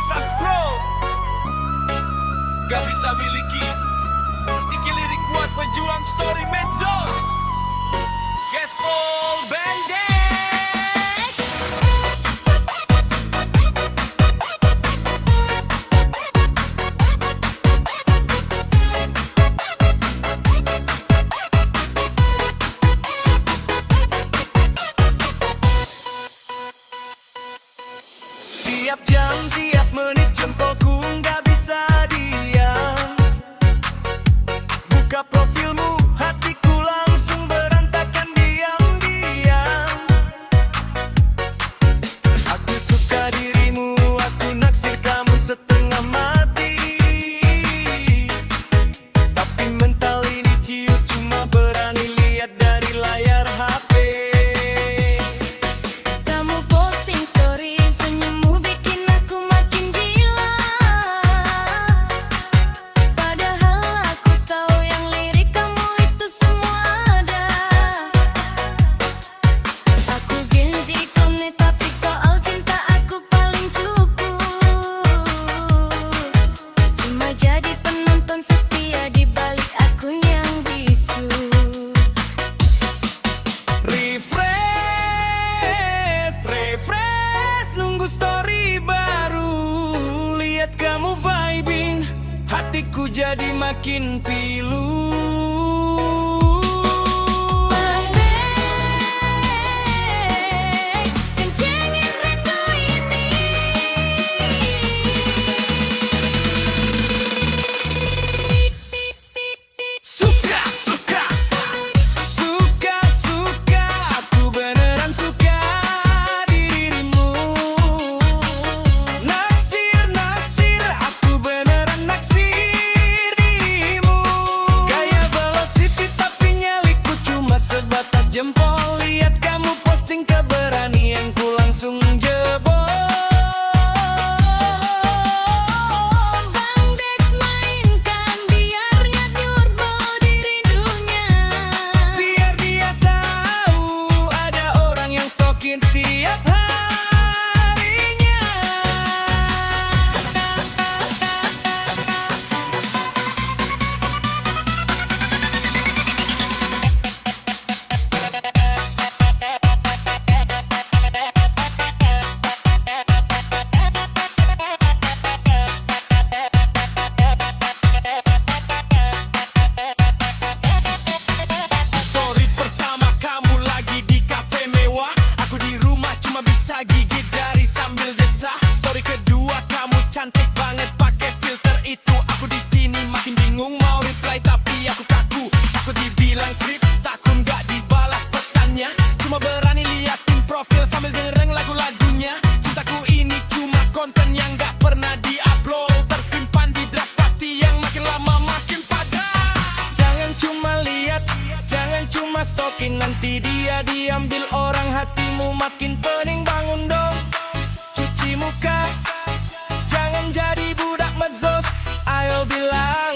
bisa scroll, gak bisa miliki. Iki lirik buat pejuang story medsos, Gaspol Bandex. Tiap jam, tiap menit jempolku nggak bisa diam. Buka profilmu, hatiku langsung berantakan diam-diam. Aku suka dirimu, aku naksir kamu setengah mati. Tapi mental ini ciut, cuma berani lihat dari layar HP. Kamu posting story, senyummu bikin aku makin gila. Padahal aku tahu yang lirik kamu itu semua ada. Aku gengsi konek, tapi soal cinta aku paling cukup. Cuma jadi penonton setia di balik akun yang bisu. Refresh, nunggu story baru. Lihat kamu vibing, hatiku jadi makin pilu. Bandex, kencengin rindu ini. Suka, suka, suka, suka, aku beneran suka dirimu. Naksir, naksir, aku beneran naksir dirimu. Gaya velocity tapi nyaliku cuma sebatas jempol. Lihat kamu posting keberanianku langsung jebol. Bandex mainkan biar nyurbo di rindunya. Biar dia tahu ada orang yang stalkin tiap harinya. Story pertama kamu lagi di kafe mewah, aku di rumah cuma bisa gigit jari sambil desah. Story kedua kamu cantik banget pakai filter itu, aku di sini makin bingung mau reply tapi aku kaku. Aku dibilang creep, takut nggak dibalas pesannya, cuma berani liatin profil sambil dengerin lagu-lagunya. Cintaku ini cuma konten yang nggak pernah diupload, tersimpan di draft hati yang makin lama makin padat. Jangan cuma lihat, jangan cuma stalking, nanti dia diambil orang, hatimu makin pening. Bangun dong, cuci muka, jangan jadi budak medsos. Ayo bilang